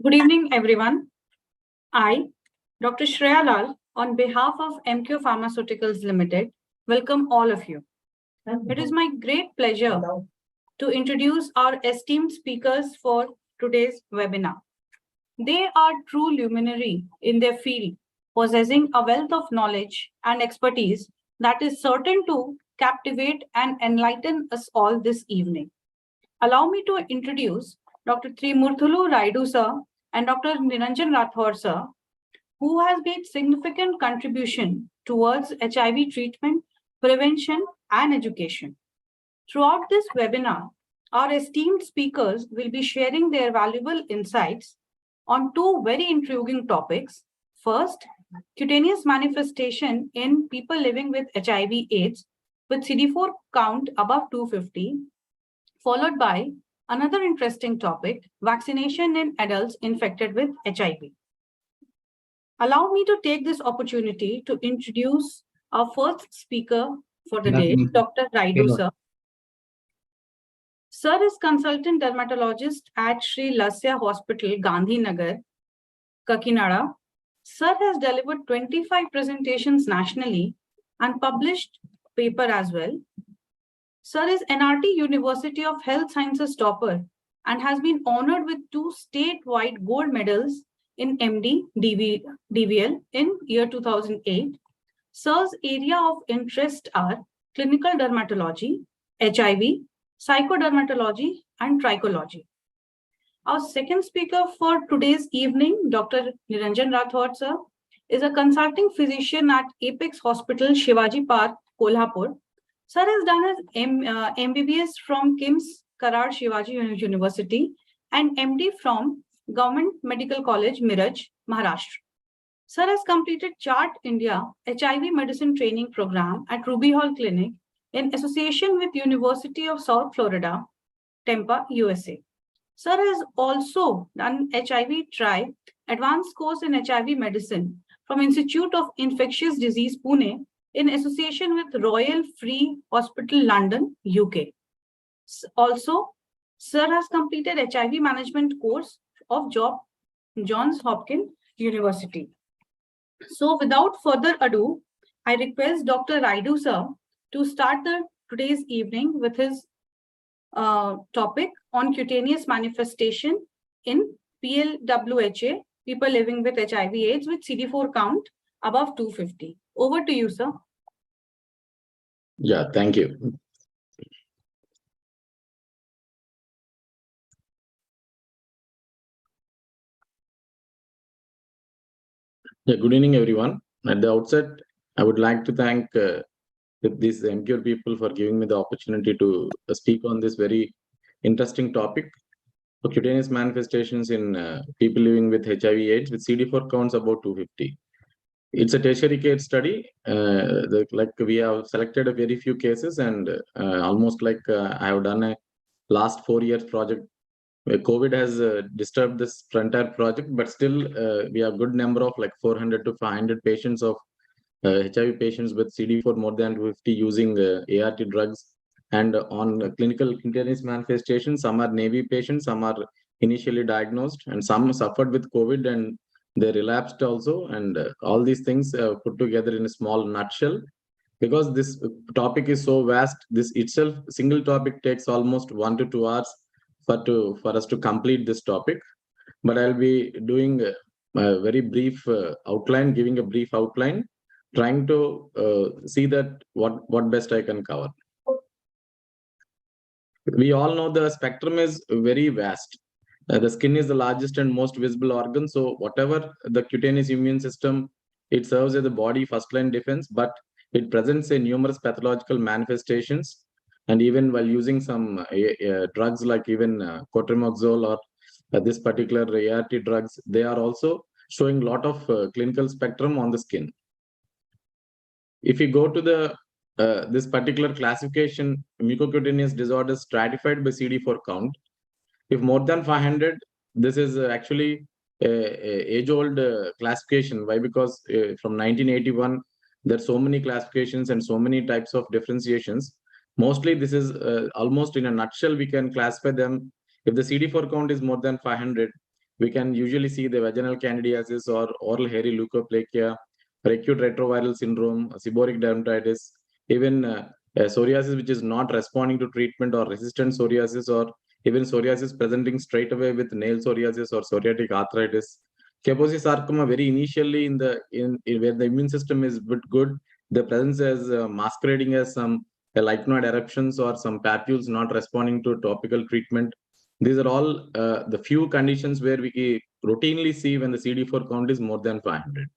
Good evening, everyone. I, Dr. Shreya Lal, on behalf of MQ Pharmaceuticals Limited, welcome all of you. It is my great pleasure to introduce our esteemed speakers for today's webinar. They are true luminary in their field, possessing a wealth of knowledge and expertise that is certain to captivate and enlighten us all this evening. Allow me to introduce Dr. Thrimurthulu Rayudu sir and Dr. Niranjan Rathod sir, who has made significant contribution towards HIV treatment, prevention, and education. Throughout this webinar, our esteemed speakers will be sharing their valuable insights on two very intriguing topics. First, cutaneous manifestation in people living with HIV/AIDS with CD4 count above 250, followed by another interesting topic, vaccination in adults infected with HIV. Allow me to take this opportunity to introduce our first speaker for the day, Dr. Rayudu sir. Sir is consultant dermatologist at Sri Lasya Hospital, Gandhinagar, Kakinada. Sir has delivered 25 presentations nationally and published paper as well. Sir is NRT University of Health Sciences topper and has been honored with 2 statewide gold medals in MD DVL in year 2008. Sir's area of interest are clinical dermatology, HIV, psychodermatology, and trichology. Our second speaker for today's evening, Dr. Niranjan Rathod sir, is a consulting physician at Apex Hospital, Shivaji Park, Kolhapur. Sir has done his MBBS from KIMS Karar Shivaji University and MD from Government Medical College, Miraj, Maharashtra. Sir has completed Chart India HIV Medicine Training Program at Ruby Hall Clinic in association with University of South Florida, Tampa, USA. Sir has also done HIV/TRI advanced course in HIV medicine from Institute of Infectious Disease, Pune, in association with Royal Free Hospital, London, UK. Also, Sir has completed HIV management course of Johns Hopkins University. So without further ado, I request Dr. Rayudu sir to start today's evening with his topic on cutaneous manifestation in PLWHA, people living with HIV/AIDS with CD4 count above 250. Over to you, sir. Yeah, thank you. Yeah, good evening, everyone. At the outset, I would like to thank these MQ people for giving me the opportunity to speak on this very interesting topic. So cutaneous manifestations in people living with HIV/AIDS with CD4 counts about 250. It's a tertiary care study. We have selected a very few cases, and almost I have done a last 4 years project. COVID has disturbed this entire project, but still we have good number of 400 to 500 patients of HIV patients with CD4 more than 250 using ART drugs. And on clinical cutaneous manifestations, some are Navy patients, some are initially diagnosed, and some suffered with COVID and they relapsed also. And all these things put together in a small nutshell. Because this topic is so vast, this itself, single topic takes almost 1 to 2 hours for us to complete this topic. But I'll be doing a very brief outline, giving a brief outline, trying to see that what best I can cover. We all know the spectrum is very vast. The skin is the largest and most visible organ. So whatever the cutaneous immune system, it serves as the body first line defense, but it presents a numerous pathological manifestations. And even while using some drugs like even cotrimoxazole or this particular ART drugs, they are also showing a lot of clinical spectrum on the skin. If you go to the this particular classification, mucocutaneous disorders stratified by CD4 count, if more than 500, this is actually a age-old classification. Why? Because from 1981, there are so many classifications and so many types of differentiations. Mostly, this is almost in a nutshell, we can classify them. If the CD4 count is more than 500, we can usually see the vaginal candidiasis or oral hairy leukoplakia, or acute retroviral syndrome, seborrheic dermatitis, even psoriasis which is not responding to treatment, or resistant psoriasis, or even psoriasis presenting straight away with nail psoriasis or psoriatic arthritis. Kaposi sarcoma very initially in where the immune system is bit good, the presence as masquerading as some lichenoid eruptions or some papules not responding to topical treatment. These are all the few conditions where we routinely see when the CD4 count is more than 500.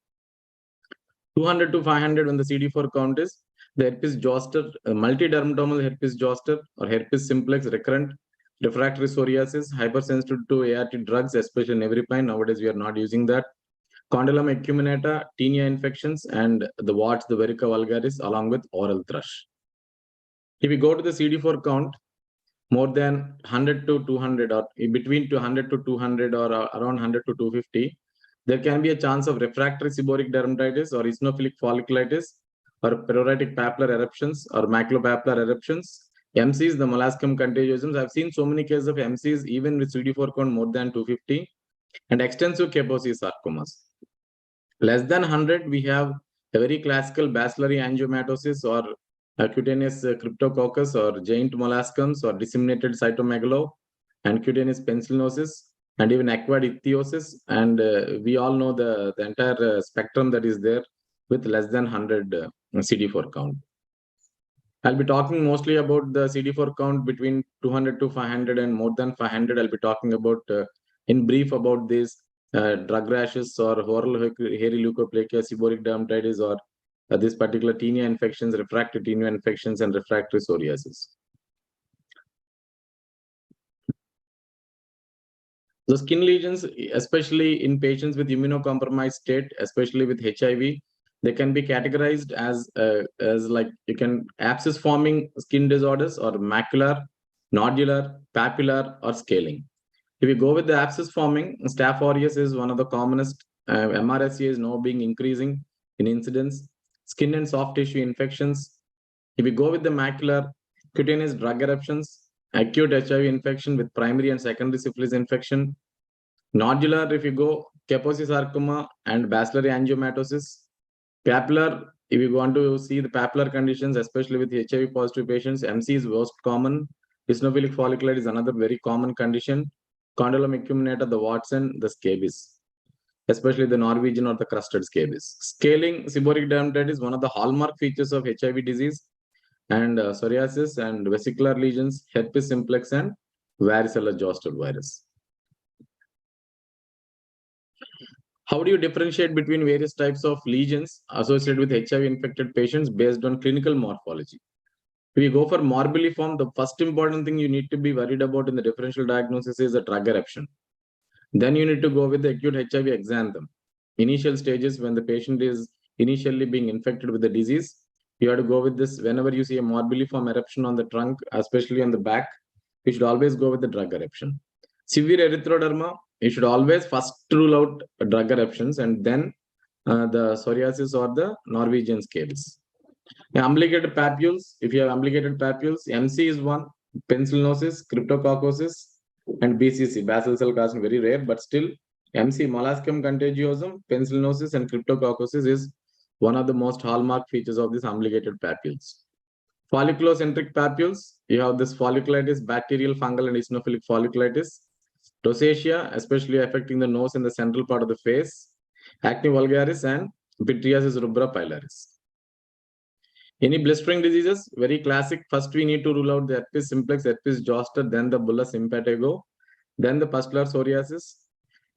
200 to 500 when the CD4 count is the herpes zoster, multidermatomal herpes zoster or herpes simplex recurrent, refractory psoriasis, hypersensitive to ART drugs, especially nevirapine. Nowadays, we are not using that. Condyloma acuminata, tinea infections, and the warts, the verruca vulgaris, along with oral thrush. If we go to the CD4 count, more than 100 to 200, or between 200 to 200, or around 100 to 250, there can be a chance of refractory seborrheic dermatitis or eosinophilic folliculitis or pruritic papular eruptions or maculopapular eruptions. MCs, the molluscum contagiosum. I've seen so many cases of MCs even with CD4 count more than 250, and extensive Kaposi sarcomas. Less than 100, we have a very classical bacillary angiomatosis or cutaneous cryptococcus or giant molluscums or disseminated cytomegalo and cutaneous pencillinosis and even acquired ichthyosis. And we all know the entire spectrum that is there with less than 100 CD4 count. I'll be talking mostly about the CD4 count between 200 to 500 and more than 500. I'll be talking about in brief about this drug rashes or oral hairy leukoplakia, seborrheic dermatitis, or this particular tinea infections, refractory tinea infections, and refractory psoriasis. The skin lesions, especially in patients with immunocompromised state, especially with HIV, they can be categorized as like you can abscess forming skin disorders or macular, nodular, papular, or scaling. If we go with the abscess forming, Staph aureus is one of the commonest. MRSA is now being increasing in incidence. Skin and soft tissue infections. If we go with the macular, cutaneous drug eruptions, acute HIV infection with primary and secondary syphilis infection. Nodular, if you go, Kaposi sarcoma and bacillary angiomatosis. Papular, if you want to see the papular conditions, especially with HIV positive patients, MC is most common. Eosinophilic folliculitis is another very common condition. Condyloma acuminata, the Watson, the scabies, especially the Norwegian or the crusted scabies. Scaling seborrheic dermatitis is one of the hallmark features of HIV disease, and psoriasis and vesicular lesions, herpes simplex, and varicella zoster virus. How do you differentiate between various types of lesions associated with HIV infected patients based on clinical morphology? If you go for morbilliform, the first important thing you need to be worried about in the differential diagnosis is a drug eruption. Then you need to go with the acute HIV exanthem. Initial stages when the patient is initially being infected with the disease, you have to go with this. Whenever you see a morbilliform eruption on the trunk, especially on the back, you should always go with the drug eruption. Severe erythroderma, you should always first rule out drug eruptions and then the psoriasis or the Norwegian scabies. Umbilicated papules, if you have umbilicated papules, MC is one, pencillinosis, cryptococcosis, and BCC, basal cell carcinoma, very rare, but still MC, molluscum contagiosum, pencillinosis, and cryptococcosis is one of the most hallmark features of these umbilicated papules. Folliculocentric papules, you have this folliculitis, bacterial, fungal, and eosinophilic folliculitis. Rosacea, especially affecting the nose and the central part of the face. Acne vulgaris and pityriasis rubra pilaris. Any blistering diseases, very classic. First, we need to rule out the herpes simplex, herpes zoster, then the bullous impetigo, then the pustular psoriasis.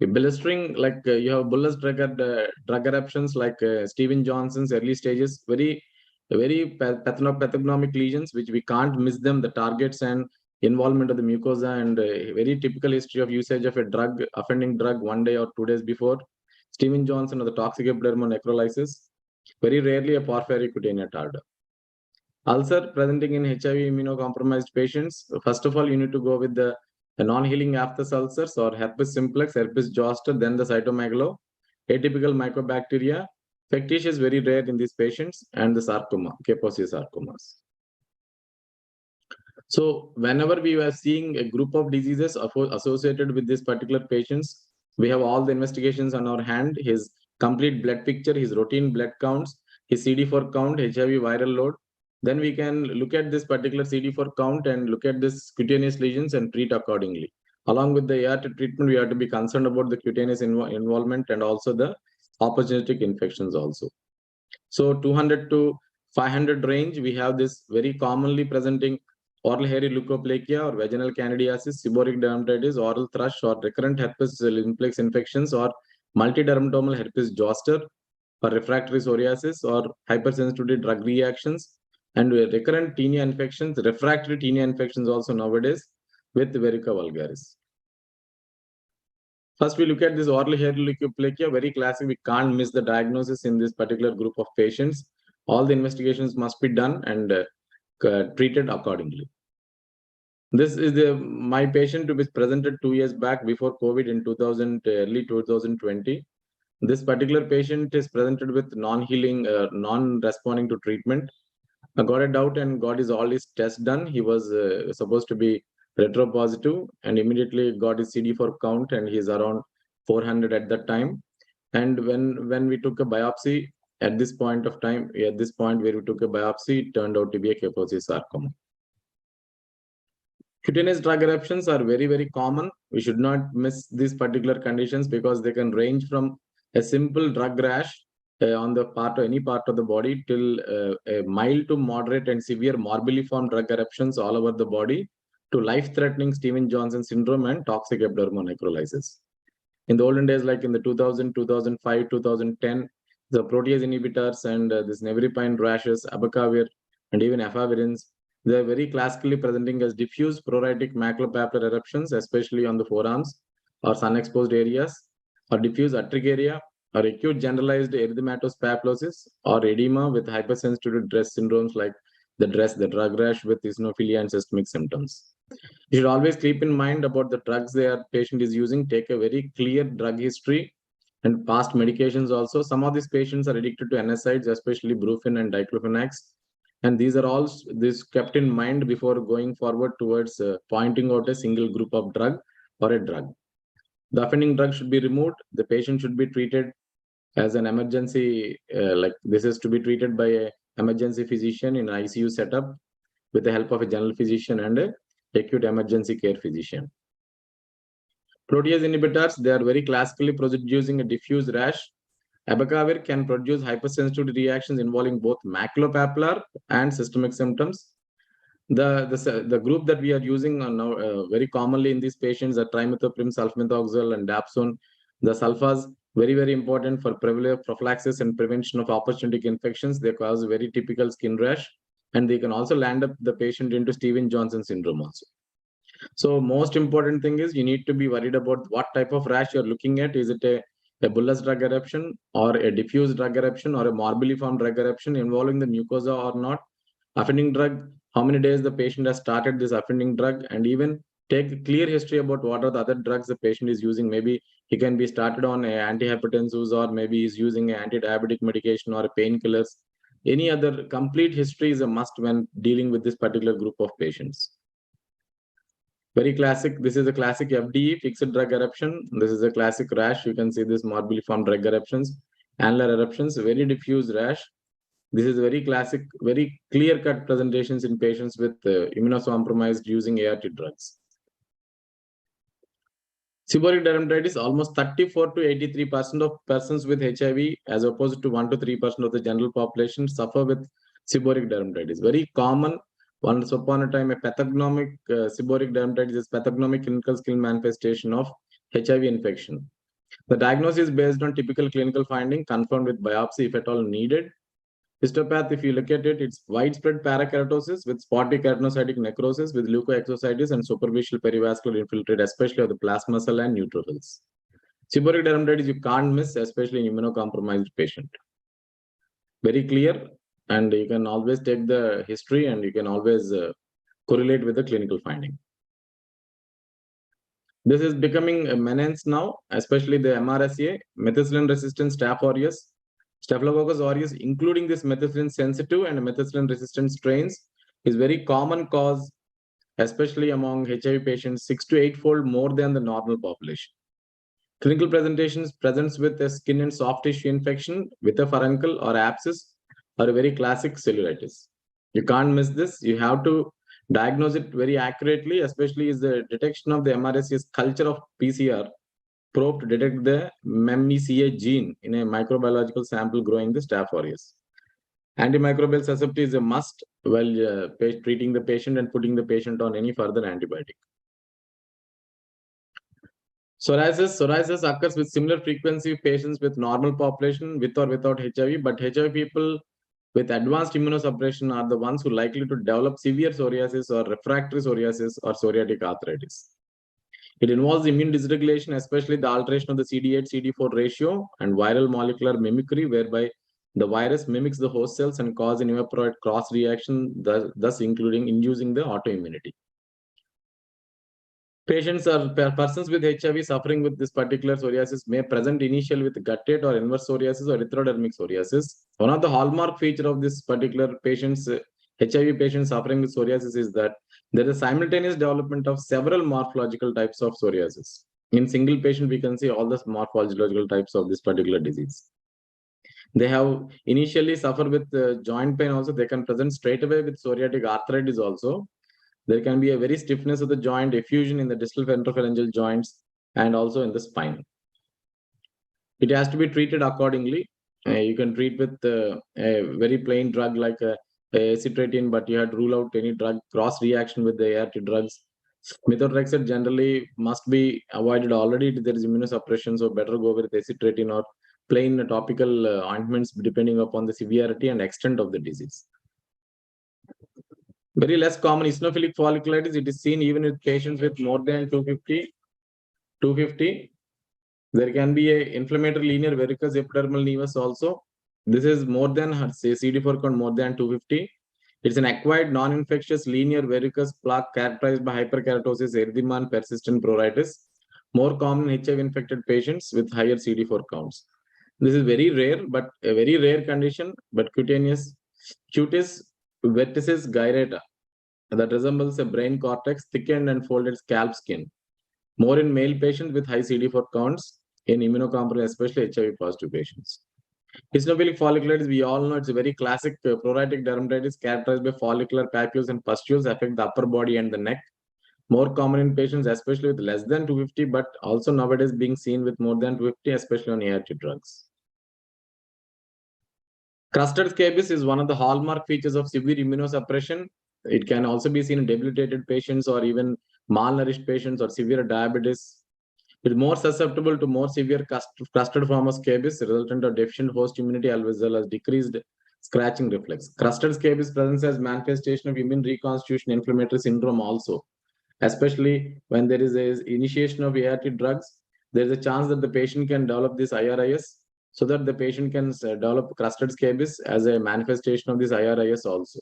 Blistering, like you have bullous drug eruptions like Steven Johnson's early stages, very pathognomic lesions, which we can't miss them, the targets and involvement of the mucosa, and very typical history of usage of a drug, offending drug 1 day or 2 days before. Steven Johnson or the toxic epidermal necrolysis. Very rarely a porphyricutinea tarda. Ulcer presenting in HIV immunocompromised patients. First of all, you need to go with the non-healing aphthous ulcers or herpes simplex, herpes zoster, then the cytomegalo, atypical mycobacteria. Factitia is very rare in these patients, and the sarcoma, Kaposi sarcomas. So whenever we were seeing a group of diseases associated with these particular patients, We have all the investigations on our hand, his complete blood picture, his routine blood counts, his CD4 count, HIV viral load. Then we can look at this particular CD4 count and look at this cutaneous lesions and treat accordingly. Along with the ART treatment, we have to be concerned about the cutaneous involvement and also the opportunistic infections also. So 200 to 500 range, we have this very commonly presenting oral hairy leukoplakia or vaginal candidiasis, seborrheic dermatitis, oral thrush or recurrent herpes simplex infections or multidermatomal herpes zoster or refractory psoriasis or hypersensitivity drug reactions and recurrent tinea infections, refractory tinea infections also nowadays with Verruca vulgaris. First, we look at this oral hairy leukoplakia, very classic. We can't miss the diagnosis in this particular group of patients. All the investigations must be done and treated accordingly. This is my patient who was presented 2 years back before COVID in early 2020. This particular patient is presented with non-healing, non-responding to treatment. I got it out and got all his tests done. He was supposed to be retropositive and immediately got his CD4 count and he's around 400 at that time. And when we took a biopsy at this point of time, at this point where we took a biopsy, it turned out to be a Kaposi sarcoma. Cutaneous drug eruptions are very, very common. We should not miss these particular conditions because they can range from a simple drug rash on the part of any part of the body till a mild to moderate and severe morbilliform drug eruptions all over the body to life-threatening Stevens-Johnson syndrome and toxic epidermal necrolysis. In the olden days, like in the 2000, 2005, 2010, the protease inhibitors and this nevirapine rashes, abacavir, and even efavirenz, they are very classically presenting as diffuse pruritic maculopapular eruptions, especially on the forearms or sun-exposed areas, or diffuse urticaria, or acute generalized erythematous papulosis, or edema with hypersensitive dress syndromes like the drug rash with eosinophilia and systemic symptoms. You should always keep in mind about the drugs their patient is using. Take a very clear drug history and past medications also. Some of these patients are addicted to NSAIDs, especially brufen and diclofenacs. And these are all kept in mind before going forward towards pointing out a single group of drug or a drug. The offending drug should be removed. The patient should be treated as an emergency, like this is to be treated by an emergency physician in ICU setup with the help of a general physician and a acute emergency care physician. Protease inhibitors, they are very classically producing a diffuse rash. Abacavir can produce hypersensitivity reactions involving both maculopapular and systemic symptoms. The group that we are using now very commonly in these patients are trimethoprim, sulfamethoxazole, and dapsone. The sulfas, very, very important for prophylaxis and prevention of opportunistic infections. They cause a very typical skin rash, and they can also land up the patient into Stevens-Johnson syndrome also. So most important thing is you need to be worried about what type of rash you're looking at. Is it a bullous drug eruption or a diffuse drug eruption or a morbilliform drug eruption involving the mucosa or not? Offending drug, how many days the patient has started this offending drug, and even take a clear history about what are the other drugs the patient is using. Maybe he can be started on antihypertensives, or maybe he's using an anti-diabetic medication or painkillers. Any other complete history is a must when dealing with this particular group of patients. Very classic. This is a classic FDE, fixed drug eruption. This is a classic rash. You can see this morbilliform drug eruptions, annular eruptions, very diffuse rash. This is very classic, very clear-cut presentations in patients with immunocompromised using ART drugs. Seborrheic dermatitis, almost 34 to 83% of persons with HIV, as opposed to 1 to 3% of the general population, suffer with seborrheic dermatitis. Very common. Once upon a time, a pathognomic seborrheic dermatitis is pathognomic clinical skin manifestation of HIV infection. The diagnosis is based on typical clinical finding, confirmed with biopsy if at all needed. Histopath, if you look at it, it's widespread parakeratosis with spotty keratinocytic necrosis with leukoexocytes and superficial perivascular infiltrate, especially of the plasma cell and neutrophils. Seborrheic dermatitis you can't miss, especially in immunocompromised patient. Very clear, and you can always take the history and you can always correlate with the clinical finding. This is becoming a menace now, especially the MRSA, methicillin-resistant Staph aureus, Staphylococcus aureus, including this methicillin-sensitive and methicillin-resistant strains, is very common cause, especially among HIV patients, 6 to 8-fold more than the normal population. Clinical presentations presents with a skin and soft tissue infection with a furuncle or abscess or a very classic cellulitis. You can't miss this. You have to diagnose it very accurately, especially is the detection of the MRSC's culture of PCR probe to detect the MEMECA gene in a microbiological sample growing the Staph aureus. Antimicrobial susceptibility is a must while treating the patient and putting the patient on any further antibiotic. Psoriasis occurs with similar frequency of patients with normal population with or without HIV, but HIV people with advanced immunosuppression are the ones who are likely to develop severe psoriasis or refractory psoriasis or psoriatic arthritis. It involves immune dysregulation, especially the alteration of the CD8-CD4 ratio and viral molecular mimicry, whereby the virus mimics the host cells and cause an evaporate cross reaction, thus including inducing the autoimmunity. Patients or persons with HIV suffering with this particular psoriasis may present initially with guttate or inverse psoriasis or erythrodermic psoriasis. One of the hallmark feature of this particular patients, HIV patients suffering with psoriasis, is that there is a simultaneous development of several morphological types of psoriasis. In single patient, we can see all the morphological types of this particular disease. They have initially suffered with joint pain also. They can present straight away with psoriatic arthritis also. There can be a very stiffness of the joint, effusion in the distal ventropharyngeal joints, and also in the spine. It has to be treated accordingly. You can treat with a very plain drug like acitretin, but you have to rule out any drug cross reaction with the ART drugs. Methotrexate generally must be avoided already if there is immunosuppression, so better go with acitretin or plain topical ointments depending upon the severity and extent of the disease. Very less common eosinophilic folliculitis. It is seen even with patients with more than 250. There can be a inflammatory linear verrucous epidermal nevus also. This is more than, say, CD4 count more than 250. It's an acquired non-infectious linear verrucous plaque characterized by hyperkeratosis, erythema, and persistent pruritus. More common in HIV-infected patients with higher CD4 counts. This is very rare, but a very rare condition, but cutaneous cutis verticis gyrata that resembles a brain cortex, thickened and folded scalp skin. More in male patients with high CD4 counts, in immunocompromised, especially HIV positive patients. Eosinophilic folliculitis, we all know it's a very classic pruritic dermatitis characterized by follicular papules and pustules affect the upper body and the neck. More common in patients, especially with less than 250, but also nowadays being seen with more than 250, especially on ART drugs. Crusted scabies is one of the hallmark features of severe immunosuppression. It can also be seen in debilitated patients or even malnourished patients or severe diabetes. It is more susceptible to more severe crusted form of scabies resultant of deficient host immunity as well as decreased scratching reflex. Crusted scabies presents as manifestation of immune reconstitution inflammatory syndrome also, especially when there is a initiation of ART drugs. There is a chance that the patient can develop this IRIS, so that the patient can develop crusted scabies as a manifestation of this IRIS also.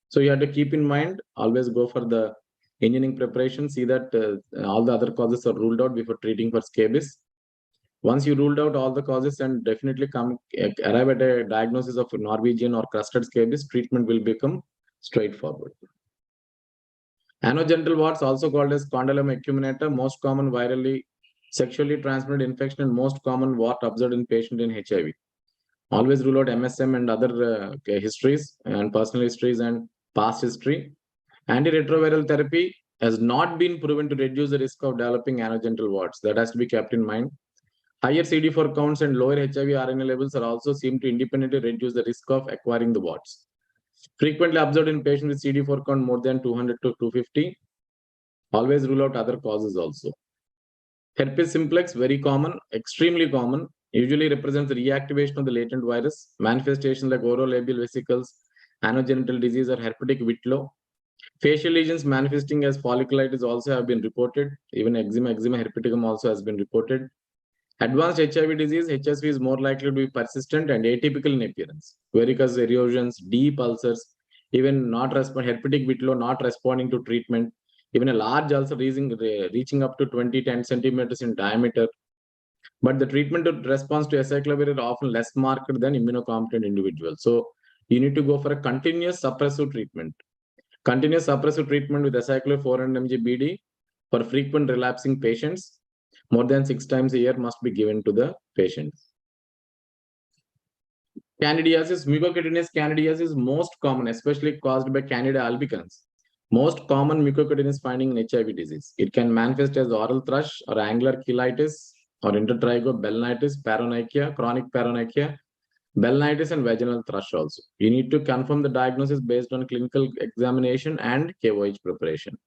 So you have to keep in mind, always go for the engineering preparation, see that all the other causes are ruled out before treating for scabies. Once you ruled out all the causes and definitely arrive at a diagnosis of Norwegian or crusted scabies, treatment will become straightforward. Anogenital warts, also called as Condyloma acuminata, most common virally sexually transmitted infection and most common wart observed in patient in HIV. Always rule out MSM and other histories and personal histories and past history. Antiretroviral therapy has not been proven to reduce the risk of developing anogenital warts. That has to be kept in mind. Higher CD4 counts and lower HIV RNA levels are also seen to independently reduce the risk of acquiring the warts. Frequently observed in patients with CD4 count more than 200 to 250. Always rule out other causes also. Herpes simplex, very common, extremely common, usually represents the reactivation of the latent virus. Manifestations like orolabial vesicles, anogenital disease, or herpetic whitlow. Facial lesions manifesting as folliculitis also have been reported. Even eczema herpeticum also has been reported. Advanced HIV disease, HSV, is more likely to be persistent and atypical in appearance. Varicose erosions, deep ulcers, even not herpetic whitlow not responding to treatment, even a large ulcer reaching up to 10 centimeters in diameter. But the treatment response to acyclovir is often less marked than immunocompetent individuals. So you need to go for a continuous suppressive treatment. Continuous suppressive treatment with acyclovir 400 mg BD for frequent relapsing patients. More than 6 times a year must be given to the patient. Candidiasis, mucocutaneous candidiasis is most common, especially caused by Candida albicans. Most common mucocutaneous finding in HIV disease. It can manifest as oral thrush or angular cheilitis or intertrigo, Bellnitis, paronychia, chronic paronychia, Bellnitis and vaginal thrush also. You need to confirm the diagnosis based on clinical examination and KOH preparation.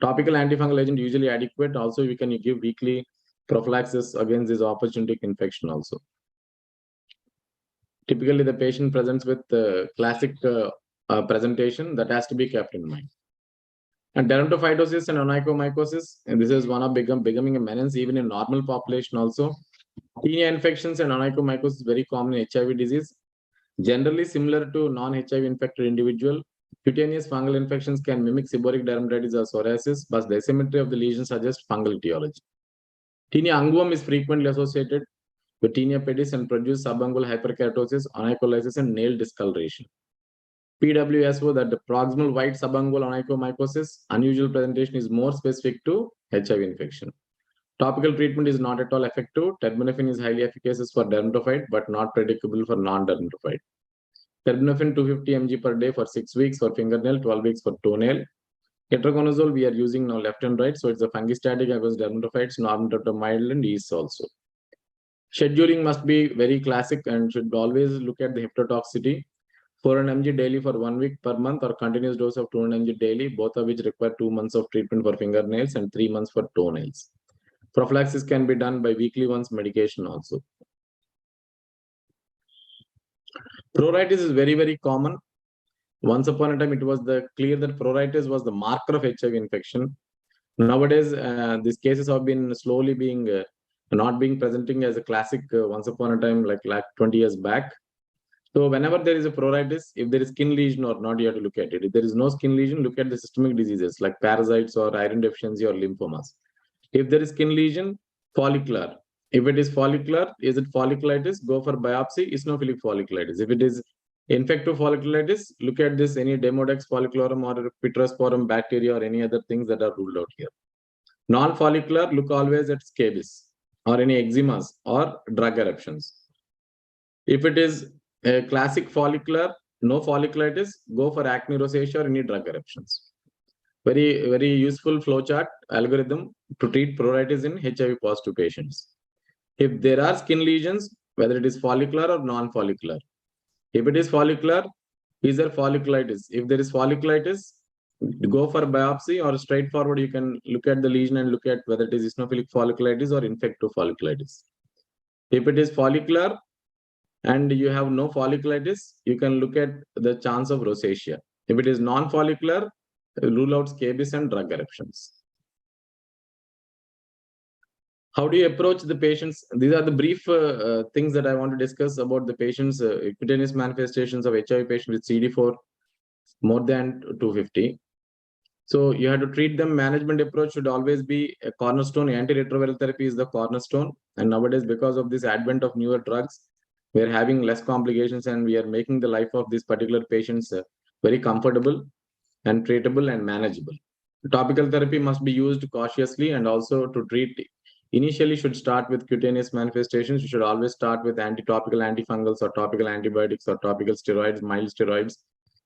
Topical antifungal agent usually adequate. Also, you can give weekly prophylaxis against this opportunistic infection also. Typically, the patient presents with classic presentation that has to be kept in mind. And dermatophytosis and onychomycosis, and this is one of becoming a menace even in normal population also. Tinea infections and onychomycosis is very common in HIV disease. Generally similar to non-HIV infected individual, cutaneous fungal infections can mimic seborrheic dermatitis or psoriasis, but the asymmetry of the lesion suggests fungal etiology. Tinea unguum is frequently associated with tinea pedis and produce subungual hyperkeratosis, onycholysis, and nail discoloration. PLWHA, that the proximal white subungual onychomycosis, unusual presentation is more specific to HIV infection. Topical treatment is not at all effective. Terbinafine is highly efficacious for dermatophyte, but not predictable for non-dermatophyte. Terbinafine 250 mg per day for 6 weeks for fingernail, 12 weeks for toenail. Ketoconazole we are using now left and right, so it's a fungistatic against dermatophytes, mild and yeast also. Scheduling must be very classic and should always look at the hepatotoxicity. 400 mg daily for 1 week per month or continuous dose of 200 mg daily, both of which require 2 months of treatment for fingernails and 3 months for toenails. Prophylaxis can be done by weekly once medication also. Pruritus is very, very common. Once upon a time, it was clear that pruritus was the marker of HIV infection. Nowadays, these cases have been slowly not being presenting as a classic once upon a time, like 20 years back. So whenever there is a pruritus, if there is skin lesion or not, you have to look at it. If there is no skin lesion, look at the systemic diseases like parasites or iron deficiency or lymphomas. If there is skin lesion, follicular. If it is follicular, is it folliculitis? Go for biopsy, eosinophilic folliculitis. If it is infective folliculitis, look at this, any Demodex follicularum or Pitrosporum bacteria or any other things that are ruled out here. Non-follicular, look always at scabies or any eczemas or drug eruptions. If it is a classic follicular, no folliculitis, go for acne rosacea or any drug eruptions. Very, very useful flowchart algorithm to treat pruritus in HIV positive patients. If there are skin lesions, whether it is follicular or non-follicular. If it is follicular, is there folliculitis? If there is folliculitis, go for biopsy or straightforward, you can look at the lesion and look at whether it is eosinophilic folliculitis or infective folliculitis. If it is follicular and you have no folliculitis, you can look at the chance of rosacea. If it is non-follicular, rule out scabies and drug eruptions. How do you approach the patients? These are the brief things that I want to discuss about the patients, cutaneous manifestations of HIV patients with CD4 more than 250. So you have to treat them. Management approach should always be a cornerstone. Antiretroviral therapy is the cornerstone. And nowadays, because of this advent of newer drugs, we are having less complications and we are making the life of these particular patients very comfortable and treatable and manageable. Topical therapy must be used cautiously and also to treat. Initially should start with cutaneous manifestations. You should always start with topical antifungals or topical antibiotics or topical steroids, mild steroids.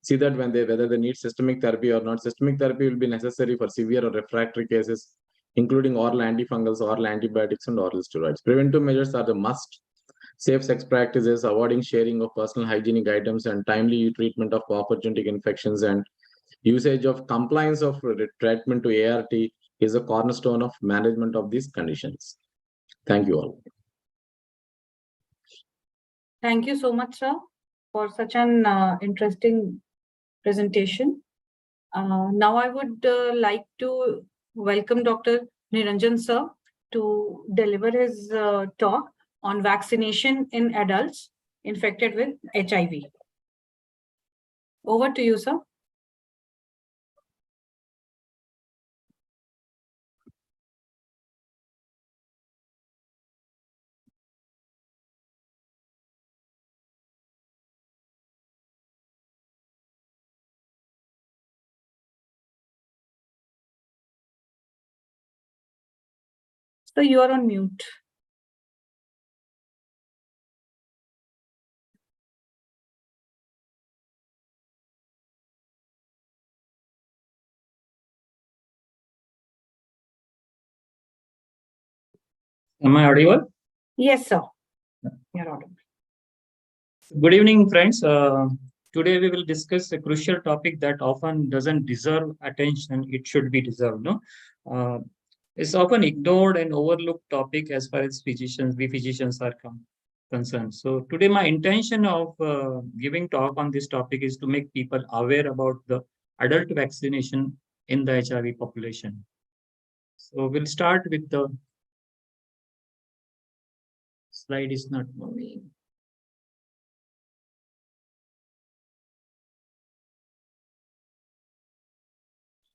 See that whether they need systemic therapy or not. Systemic therapy will be necessary for severe or refractory cases, including oral antifungals, oral antibiotics, and oral steroids. Preventive measures are the must. Safe sex practices, avoiding sharing of personal hygienic items, and timely treatment of opportunistic infections and usage of compliance of treatment to ART is a cornerstone of management of these conditions. Thank you all. Thank you so much, sir, for such an interesting presentation. Now I would like to welcome Dr. Niranjan sir to deliver his talk on vaccination in adults infected with HIV. Over to you, sir. So you are on mute. Am I audible? Yes, sir. You're audible. Good evening, friends. Today we will discuss a crucial topic that often doesn't deserve attention. It should be deserved. No, it's often ignored and overlooked topic as far as we physicians are concerned. So today, my intention of giving talk on this topic is to make people aware about the adult vaccination in the HIV population. So we'll start with the slide is not moving.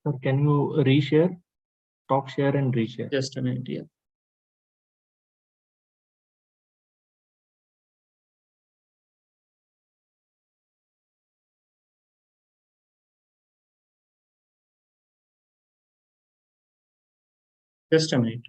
Sir, can you reshare? Stop share and reshare. Just a minute, yeah. Just a minute.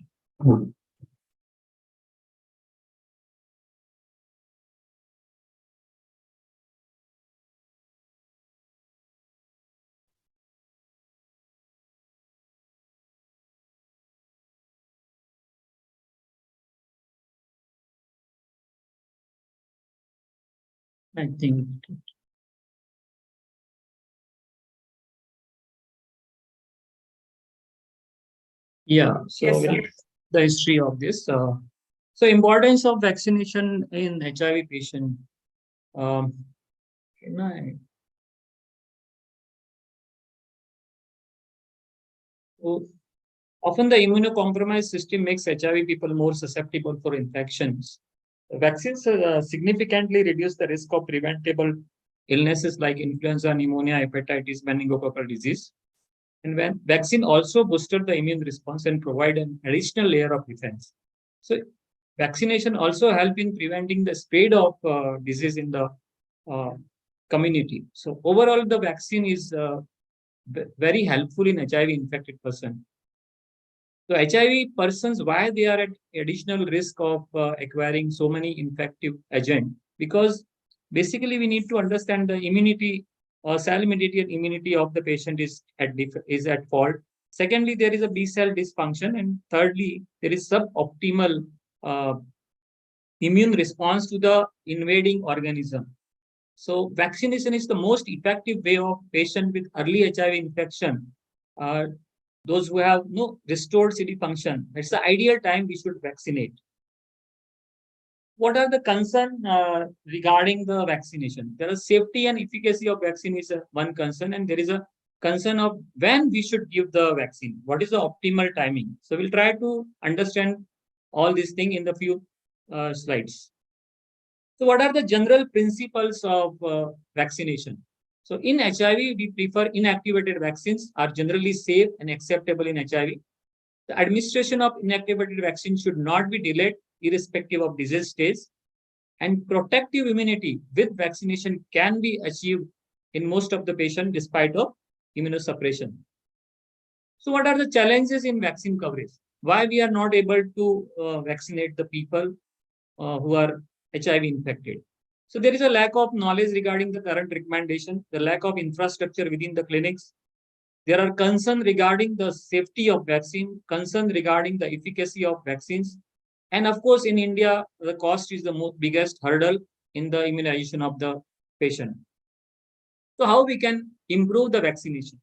I think. Yeah, so Yes, sir. the history of this. So importance of vaccination in HIV patient. Can I? So often the immunocompromised system makes HIV people more susceptible for infections. Vaccines significantly reduce the risk of preventable illnesses like influenza, pneumonia, hepatitis, meningococcal disease. And when vaccine also boosted the immune response and provide an additional layer of defense. So vaccination also help in preventing the spread of disease in the community. So overall, the vaccine is very helpful in HIV infected person. So HIV persons, why they are at additional risk of acquiring so many infective agent? Because basically we need to understand the immunity or cell-mediated immunity of the patient is at fault. Secondly, there is a B cell dysfunction, and thirdly, there is suboptimal immune response to the invading organism. So vaccination is the most effective way of patient with early HIV infection. Those who have no restored CD function, it's the ideal time we should vaccinate. What are the concerns regarding the vaccination? There is safety and efficacy of vaccine is one concern, and there is a concern of when we should give the vaccine. What is the optimal timing? So we'll try to understand all these things in the few slides. So what are the general principles of vaccination? So in HIV, we prefer inactivated vaccines are generally safe and acceptable in HIV. The administration of inactivated vaccine should not be delayed irrespective of disease stage. And protective immunity with vaccination can be achieved in most of the patient despite of immunosuppression. So what are the challenges in vaccine coverage? Why we are not able to vaccinate the people who are HIV infected? So there is a lack of knowledge regarding the current recommendation, the lack of infrastructure within the clinics. There are concerns regarding the safety of vaccine, concerns regarding the efficacy of vaccines. And of course, in India, the cost is the biggest hurdle in the immunization of the patient. So how we can improve the vaccination?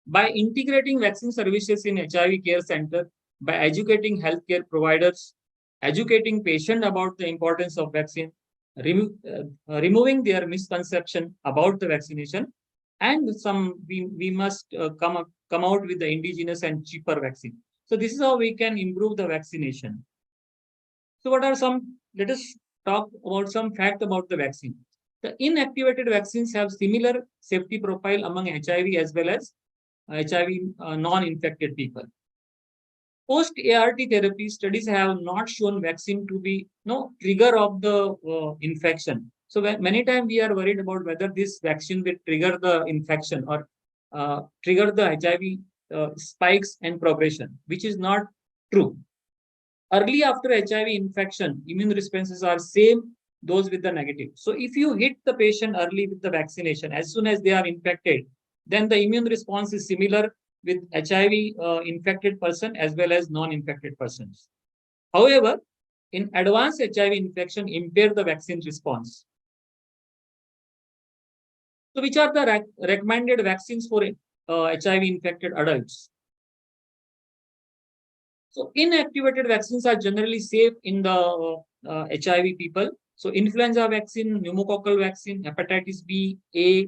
By integrating vaccine services in HIV care center, by educating healthcare providers, educating patient about the importance of vaccine, removing their misconception about the vaccination, and we must come out with the indigenous and cheaper vaccine. So this is how we can improve the vaccination. So what are some? Let us talk about some fact about the vaccine. The inactivated vaccines have similar safety profile among HIV as well as HIV non-infected people. Post-ART therapy studies have not shown vaccine to be no trigger of the infection. So many times we are worried about whether this vaccine will trigger the infection or trigger the HIV spikes and progression, which is not true. early after HIV infection, immune responses are same those with the negative. So if you hit the patient early with the vaccination, as soon as they are infected, then the immune response is similar with HIV infected person as well as non-infected persons. However, in advanced HIV infection, impair the vaccine response. So which are the recommended vaccines for HIV infected adults? So inactivated vaccines are generally safe in the HIV people. So influenza vaccine, pneumococcal vaccine, hepatitis B, A,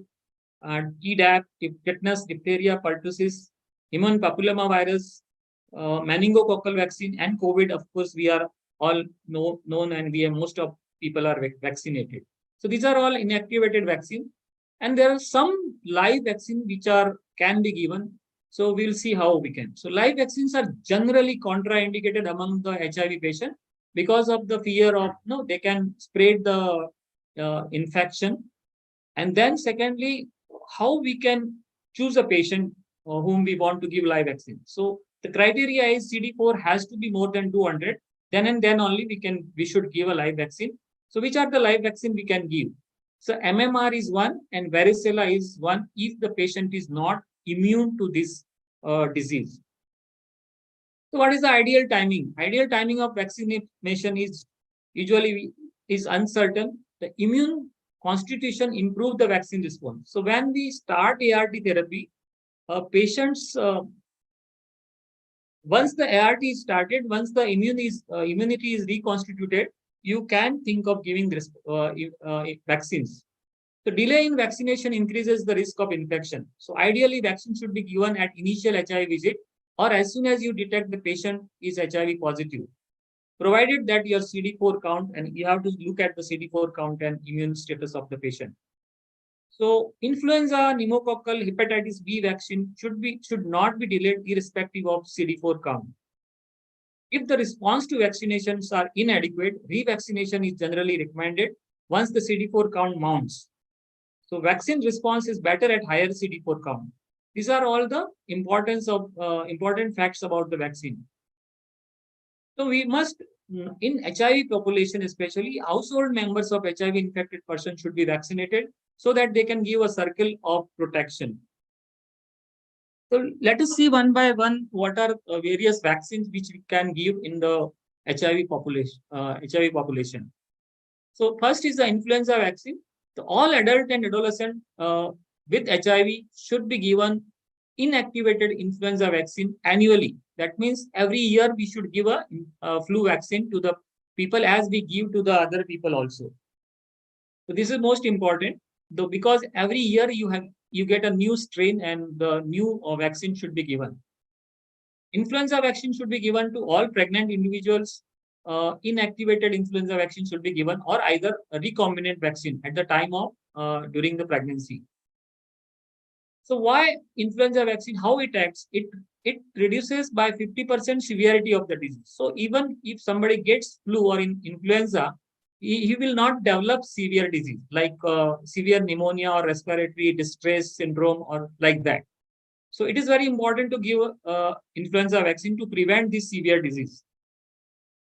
Tdap, tetanus, diphtheria, pertussis, human papillomavirus, meningococcal vaccine, and COVID. Of course, we are all known, and most of people are vaccinated. So these are all inactivated vaccine, and there are some live vaccine which can be given. So we'll see how we can. So live vaccines are generally contraindicated among the HIV patient because of the fear of they can spread the infection. And then secondly, how we can choose a patient whom we want to give live vaccine. So the criteria is CD4 has to be more than 200. Then and then only we should give a live vaccine. So which are the live vaccine we can give? So MMR is one and varicella is one if the patient is not immune to this disease. So what is the ideal timing? Ideal timing of vaccination is usually uncertain. The immune constitution improve the vaccine response. So when we start ART therapy, patients once the ART is started, once the immunity is reconstituted, you can think of giving this vaccines. So delay in vaccination increases the risk of infection. So ideally, vaccine should be given at initial HIV visit or as soon as you detect the patient is HIV positive, provided that your CD4 count, and you have to look at the CD4 count and immune status of the patient. So influenza, pneumococcal, hepatitis B vaccine should not be delayed irrespective of CD4 count. If the response to vaccinations are inadequate, revaccination is generally recommended once the CD4 count mounts. So vaccine response is better at higher CD4 count. These are all the important facts about the vaccine. So we must, in HIV population especially, household members of HIV infected person should be vaccinated so that they can give a circle of protection. So let us see one by one what are various vaccines which we can give in the HIV population. So first is the influenza vaccine. So all adult and adolescent with HIV should be given inactivated influenza vaccine annually. That means every year we should give a flu vaccine to the people as we give to the other people also. So this is most important, though, because every year you get a new strain and the new vaccine should be given. Influenza vaccine should be given to all pregnant individuals. Inactivated influenza vaccine should be given, or either a recombinant vaccine at the time of during the pregnancy. So why influenza vaccine? How it acts? It reduces by 50% severity of the disease. So even if somebody gets flu or influenza, he will not develop severe disease like severe pneumonia or respiratory distress syndrome or like that. So it is very important to give influenza vaccine to prevent this severe disease.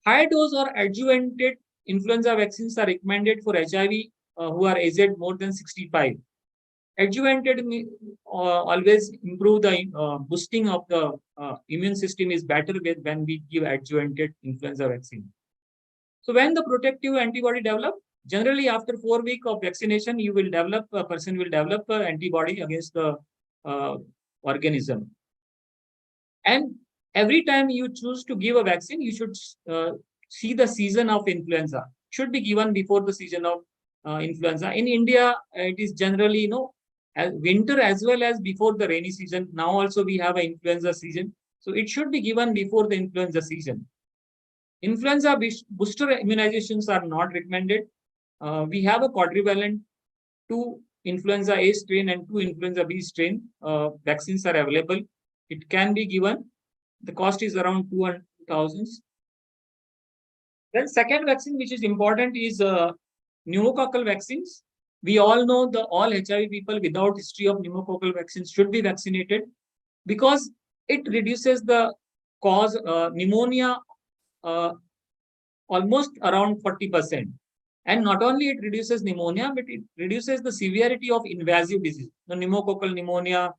High dose or adjuvanted influenza vaccines are recommended for HIV who are aged more than 65. Adjuvanted always improve the boosting of the immune system is better when we give adjuvanted influenza vaccine. So when the protective antibody develop, generally after 4 weeks of vaccination, a person will develop antibody against the organism. And every time you choose to give a vaccine, you should see the season of influenza. Should be given before the season of influenza. In India, it is generally winter as well as before the rainy season. Now also we have an influenza season. So it should be given before the influenza season. Influenza booster immunizations are not recommended. We have a quadrivalent 2 influenza A strain and 2 influenza B strain. Vaccines are available. It can be given. The cost is around 200,000. Then second vaccine, which is important, is pneumococcal vaccines. We all know all HIV people without history of pneumococcal vaccines should be vaccinated because it reduces the cause pneumonia almost around 40%. And not only it reduces pneumonia, but it reduces the severity of invasive disease. The pneumococcal pneumonia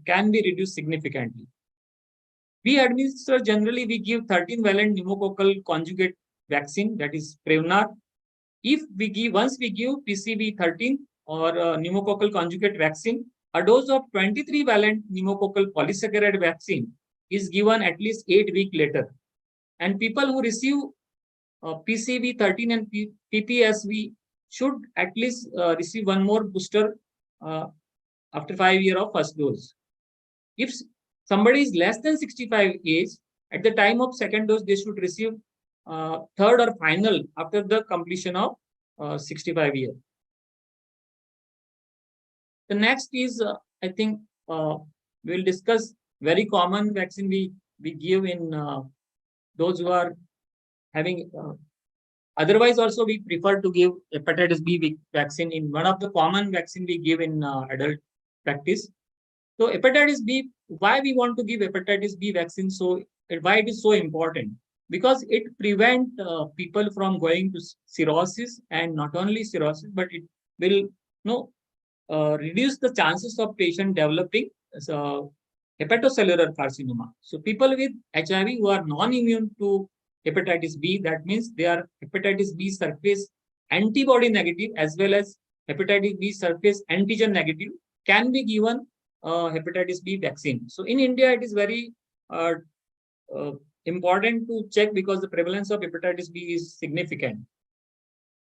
can be reduced significantly. We administer, generally, we give 13-valent pneumococcal conjugate vaccine, that is Prevnar. If we give, once we give PCV13 or pneumococcal conjugate vaccine, a dose of 23-valent pneumococcal polysaccharide vaccine is given at least 8 weeks later. And people who receive PCV13 and PPSV should at least receive one more booster after 5 years of first dose. If somebody is less than 65 age, at the time of second dose, they should receive third or final after the completion of 65 years. The next is, I think, we'll discuss very common vaccine we give in those who are having, otherwise also we prefer to give hepatitis B vaccine in one of the common vaccine we give in adult practice. So hepatitis B, why we want to give hepatitis B vaccine, so why it is so important? Because it prevents people from going to cirrhosis, and not only cirrhosis, but it will reduce the chances of patient developing hepatocellular carcinoma. So people with HIV who are non-immune to hepatitis B, that means they are hepatitis B surface antibody negative as well as hepatitis B surface antigen negative, can be given hepatitis B vaccine. So in India, it is very important to check because the prevalence of hepatitis B is significant.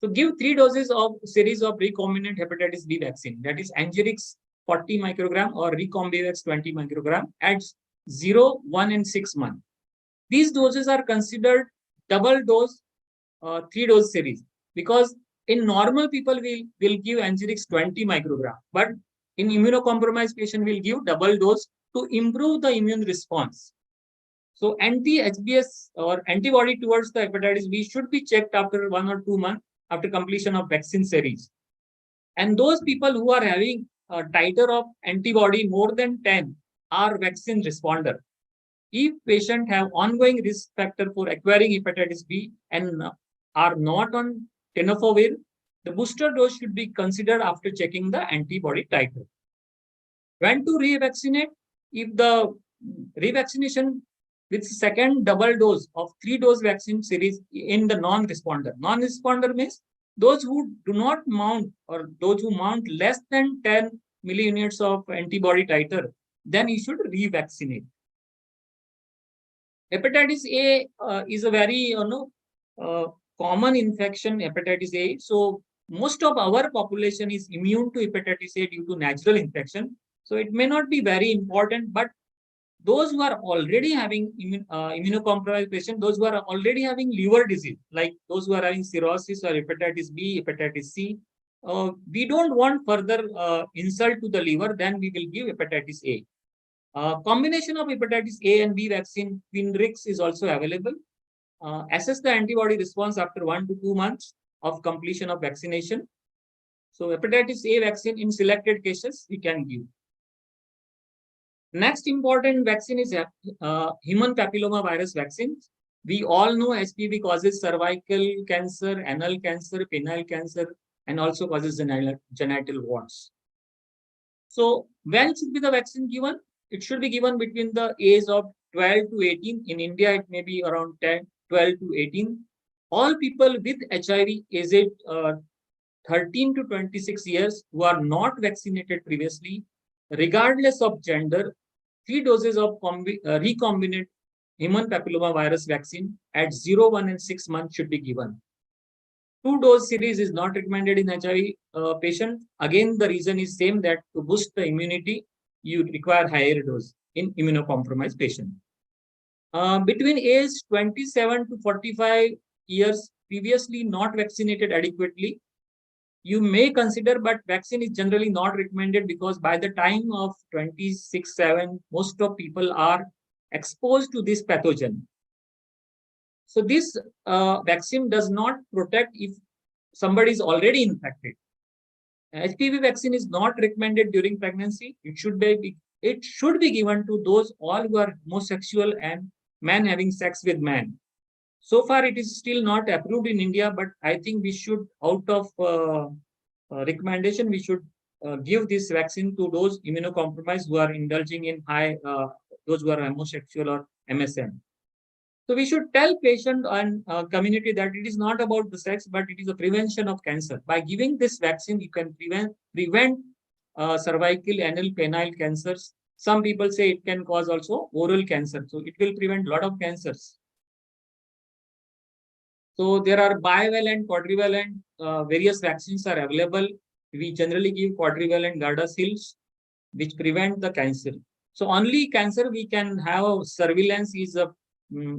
So give 3 doses of series of recombinant hepatitis B vaccine, that is Angerix 40 microgram or Recombivax 20 microgram at 0, 1 and 6 months. These doses are considered double dose 3-dose series, because in normal people will give Angerix 20 microgram, but in immunocompromised patient will give double dose to improve the immune response. So anti-HBs or antibody towards the hepatitis B should be checked after 1 or 2 months after completion of vaccine series. And those people who are having a titer of antibody more than 10 are vaccine responder. If patient have ongoing risk factor for acquiring hepatitis B and are not on tenofovir, the booster dose should be considered after checking the antibody titer. When to revaccinate? If the revaccination with second double dose of 3-dose vaccine series in the non-responder. Non-responder means those who do not mount or those who mount less than 10 milliunits of antibody titer, then you should revaccinate. Hepatitis A is a very common infection, hepatitis A. So most of our population is immune to hepatitis A due to natural infection. So it may not be very important, but those who are already having immunocompromised patient, those who are already having liver disease, like those who are having cirrhosis or hepatitis B, hepatitis C, we don't want further insult to the liver, then we will give hepatitis A. Combination of hepatitis A and B vaccine, Twinrix, is also available. Assess the antibody response after 1 to 2 months of completion of vaccination. So hepatitis A vaccine in selected cases we can give. Next important vaccine is human papilloma virus vaccine. We all know HPV causes cervical cancer, anal cancer, penile cancer, and also causes genital warts. So when should be the vaccine given? It should be given between the age of 12 to 18. In India, it may be around 12 to 18. All people with HIV aged 13 to 26 years who are not vaccinated previously, regardless of gender, 3 doses of recombinant human papilloma virus vaccine at 0, 1 and 6 months should be given. 2-dose series is not recommended in HIV patient. Again, the reason is same, that to boost the immunity, you require higher dose in immunocompromised patient. Between age 27 to 45 years, previously not vaccinated adequately, you may consider, but vaccine is generally not recommended because by the time of 26-7, most of people are exposed to this pathogen. So this vaccine does not protect if somebody is already infected. HPV vaccine is not recommended during pregnancy. It should be given to those all who are homosexual and men having sex with men. So far, it is still not approved in India, but I think we should, out of recommendation, we should give this vaccine to those immunocompromised who are indulging in those who are homosexual or MSM. So we should tell patient and community that it is not about the sex, but it is a prevention of cancer. By giving this vaccine, you can prevent cervical, anal, penile cancers. Some people say it can cause also oral cancer. So it will prevent a lot of cancers. So there are bivalent, quadrivalent, various vaccines are available. We generally give quadrivalent Gardasil, which prevent the cancer. So only cancer we can have surveillance is a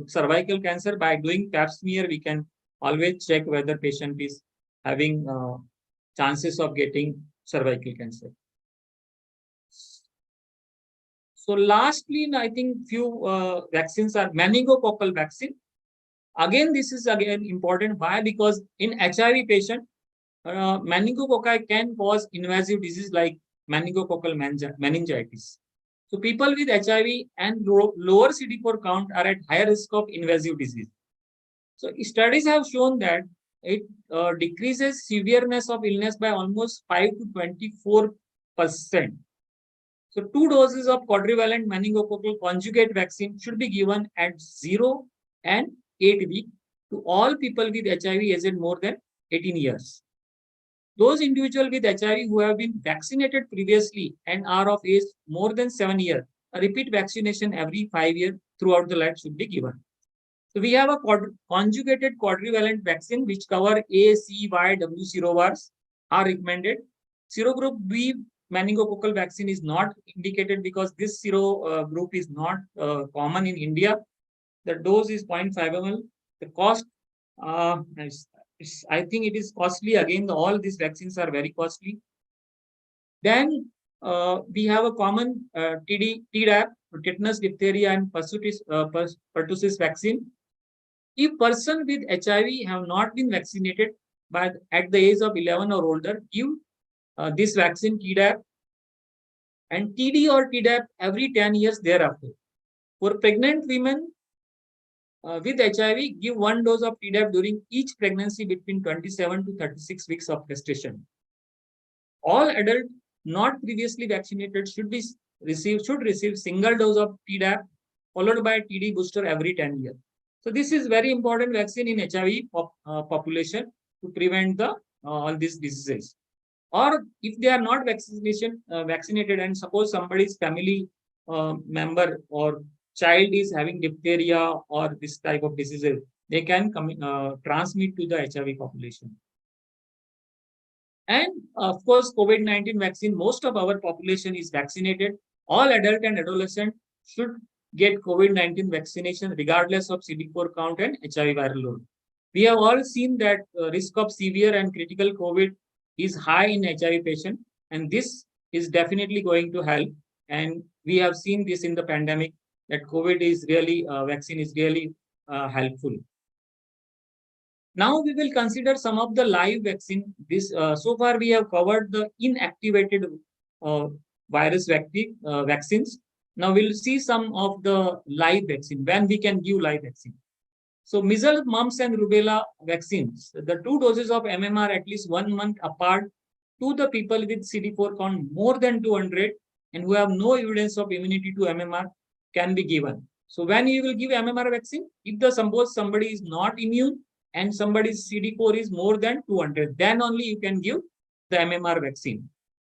cervical cancer. By doing pap smear, we can always check whether patient is having chances of getting cervical cancer. So lastly, I think few vaccines are meningococcal vaccine. Again, this is again important. Why? Because in HIV patient, meningococci can cause invasive disease like meningococcal meningitis. So people with HIV and lower CD4 count are at higher risk of invasive disease. So studies have shown that it decreases severeness of illness by almost 5 to 24%. So 2 doses of quadrivalent meningococcal conjugate vaccine should be given at 0 and 8 weeks to all people with HIV aged more than 18 years. Those individuals with HIV who have been vaccinated previously and are of age more than 7 years, a repeat vaccination every 5 years throughout the life should be given. So we have a conjugated quadrivalent vaccine which cover A, C, Y, W serovars are recommended. Serogroup B meningococcal vaccine is not indicated because this group is not common in India. The dose is 0.5 ml. The cost, I think it is costly. Again, all these vaccines are very costly. Then we have a common Tdap, tetanus, diphtheria, and pertussis vaccine. If person with HIV have not been vaccinated at the age of 11 or older, give this vaccine Tdap and TD or Tdap every 10 years thereafter. For pregnant women with HIV, give 1 dose of Tdap during each pregnancy between 27 to 36 weeks of gestation. All adults not previously vaccinated should receive single dose of Tdap followed by TD booster every 10 years. So this is very important vaccine in HIV population to prevent all these diseases. Or if they are not vaccinated and suppose somebody's family member or child is having diphtheria or this type of diseases, they can transmit to the HIV population. And of course, COVID-19 vaccine, most of our population is vaccinated. All adult and adolescent should get COVID-19 vaccination regardless of CD4 count and HIV viral load. We have all seen that risk of severe and critical COVID is high in HIV patient, and this is definitely going to help. And we have seen this in the pandemic that COVID is really, vaccine is really helpful. Now we will consider some of the live vaccine. So far we have covered the inactivated virus vaccines. Now we'll see some of the live vaccine, when we can give live vaccine. So measles, mumps, and rubella vaccines, the 2 doses of MMR at least 1 month apart to the people with CD4 count more than 200 and who have no evidence of immunity to MMR can be given. So when you will give MMR vaccine, if suppose somebody is not immune and somebody's CD4 is more than 200, then only you can give the MMR vaccine.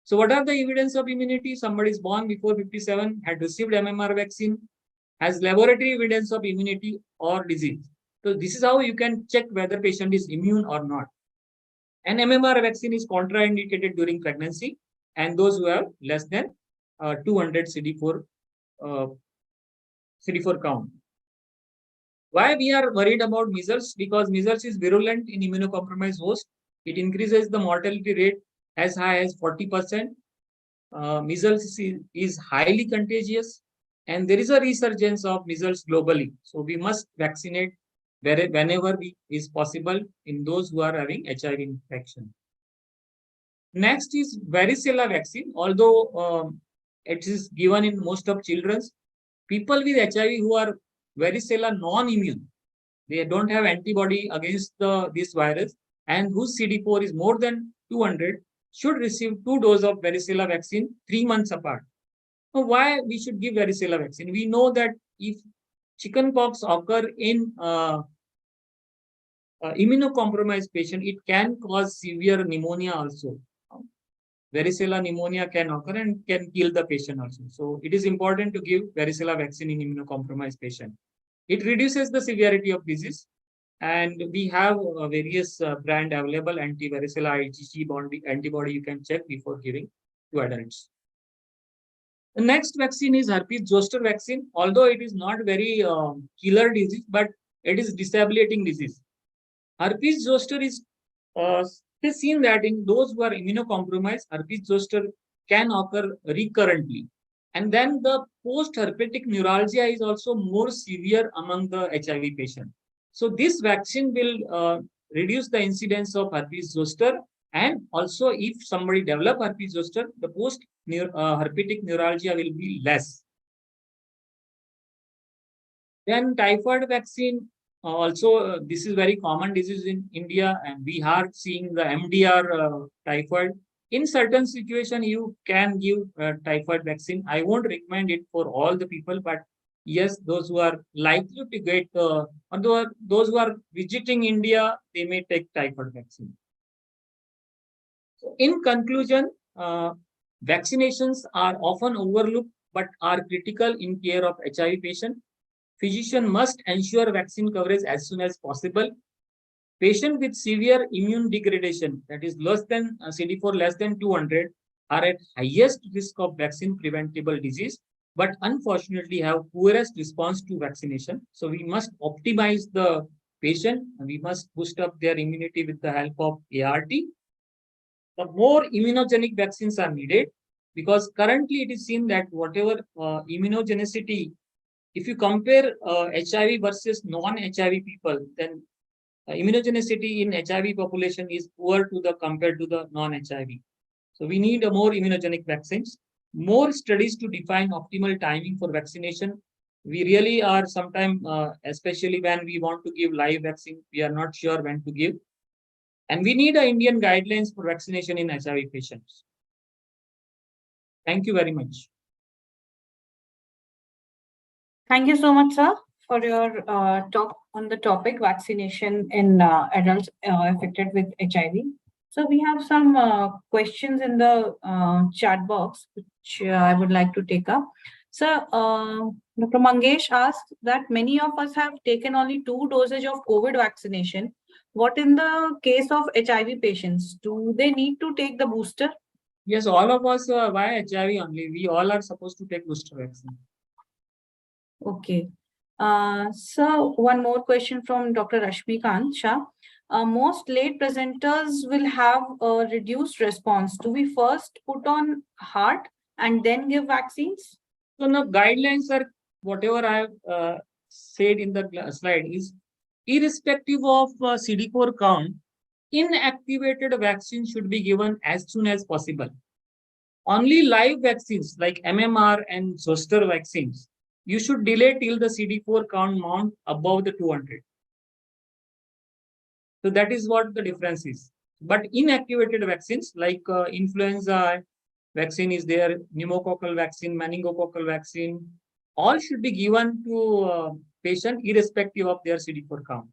So what are the evidence of immunity? Somebody is born before 57, had received MMR vaccine, has laboratory evidence of immunity or disease. So this is how you can check whether patient is immune or not. An MMR vaccine is contraindicated during pregnancy and those who have less than 200 CD4 count. Why we are worried about measles? Because measles is virulent in immunocompromised host. It increases the mortality rate as high as 40%. Measles is highly contagious, and there is a resurgence of measles globally. So we must vaccinate whenever is possible in those who are having HIV infection. Next is varicella vaccine. Although it is given in most of children, people with HIV who are varicella non-immune, they don't have antibody against this virus, and whose CD4 is more than 200 should receive 2 doses of varicella vaccine 3 months apart. Now, why we should give varicella vaccine? We know that if chickenpox occur in immunocompromised patient, it can cause severe pneumonia also. Varicella pneumonia can occur and can kill the patient also. So it is important to give varicella vaccine in immunocompromised patient. It reduces the severity of disease, and we have various brand available anti-varicella IgG antibody you can check before giving to adults. The next vaccine is herpes zoster vaccine. Although it is not very killer disease, but it is disabling disease. Herpes zoster is seen that in those who are immunocompromised, herpes zoster can occur recurrently. And then the post-herpetic neuralgia is also more severe among the HIV patient. So this vaccine will reduce the incidence of herpes zoster, and also if somebody develop herpes zoster, the post-herpetic neuralgia will be less. Then typhoid vaccine, also this is very common disease in India, and we are seeing the MDR typhoid. In certain situation, you can give typhoid vaccine. I won't recommend it for all the people, but yes, those who are likely to get, or those who are visiting India, they may take typhoid vaccine. So in conclusion, vaccinations are often overlooked but are critical in care of HIV patient. Physician must ensure vaccine coverage as soon as possible. Patients with severe immune degradation, that is less than CD4 less than 200, are at highest risk of vaccine preventable disease, but unfortunately have poorest response to vaccination. So we must optimize the patient, and we must boost up their immunity with the help of ART. The more immunogenic vaccines are needed, because currently it is seen that whatever immunogenicity, if you compare HIV versus non-HIV people, then immunogenicity in HIV population is poor to the compared to the non-HIV. So we need a more immunogenic vaccines, more studies to define optimal timing for vaccination. We really are sometimes, especially when we want to give live vaccine, we are not sure when to give. And we need Indian guidelines for vaccination in HIV patients. Thank you very much. Thank you so much, sir, for your talk on the topic vaccination in adults affected with HIV. So we have some questions in the chat box, which I would like to take up. So Dr. Mangesh asked that many of us have taken only 2 doses of COVID vaccination. What in the case of HIV patients? Do they need to take the booster? Yes, all of us, why HIV only? We all are supposed to take booster vaccine. Okay. So one more question from Dr. Rashmikant Shah. Most late presenters will have a reduced response. Do we first put on heart and then give vaccines? So now guidelines are whatever I have said in the slide is irrespective of CD4 count, inactivated vaccine should be given as soon as possible. Only live vaccines like MMR and zoster vaccines, you should delay till the CD4 count mount above the 200. So that is what the difference is. But inactivated vaccines like influenza vaccine is there, pneumococcal vaccine, meningococcal vaccine, all should be given to patient irrespective of their CD4 count.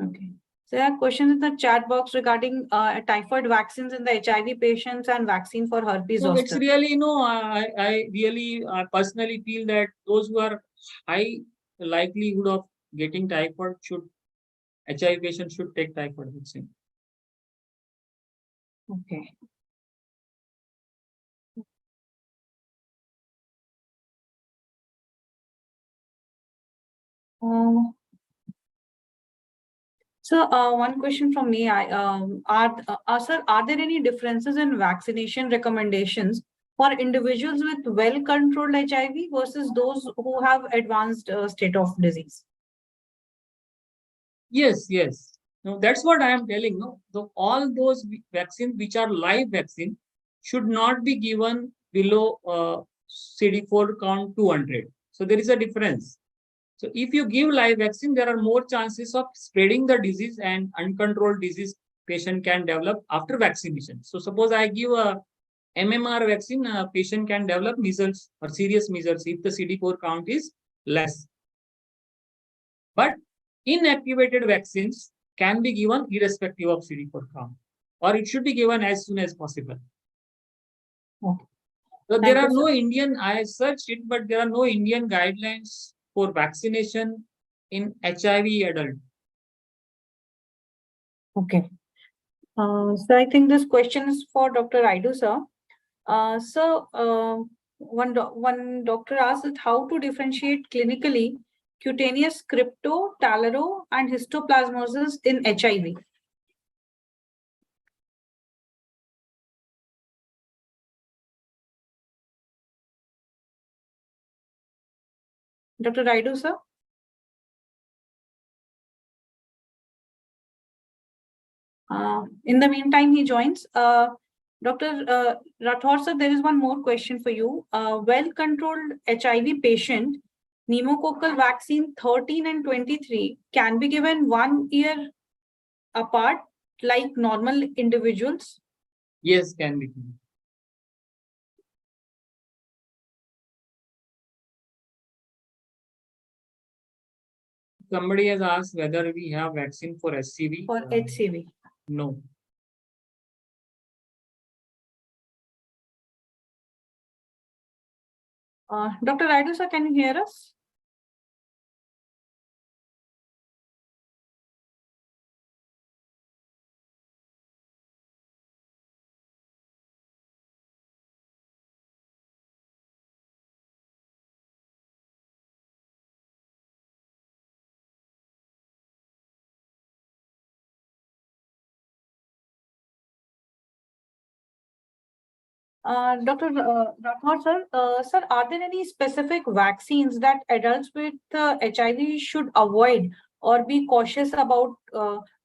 Okay. So there are questions in the chat box regarding typhoid vaccines in the HIV patients and vaccine for herpes So it's zoster. really, I really personally feel that those who are high likelihood of getting typhoid HIV patients should take typhoid vaccine. Okay. So one question from me, sir, are there any differences in vaccination recommendations for individuals with well-controlled HIV versus those who have advanced state of disease? Yes. No, that's what I am telling. No, all those vaccines which are live vaccine should not be given below CD4 count 200. So there is a difference. So if you give live vaccine, there are more chances of spreading the disease, and uncontrolled disease patient can develop after vaccination. So suppose I give a MMR vaccine, a patient can develop measles or serious measles if the CD4 count is less. But inactivated vaccines can be given irrespective of CD4 count, or it should be given as soon as possible. Okay. So Thank there you, are no sir. Indian, I searched it, but there are no Indian guidelines for vaccination in HIV adult. Okay. So I think this question is for Dr. Rayudu, sir. One doctor asked that how to differentiate clinically cutaneous crypto, talero, and histoplasmosis in HIV. Dr. Rayudu, sir. In the meantime, he joins. Dr. Rathod, sir, there is one more question for you. Well-controlled HIV patient, pneumococcal vaccine 13 and 23 can be given 1 year apart like normal individuals? Yes, can be given. Somebody has asked whether we have vaccine for SCV. For HCV. No. Dr. Rayudu, sir, can you hear us? Dr. Rathod, sir, sir, are there any specific vaccines that adults with HIV should avoid or be cautious about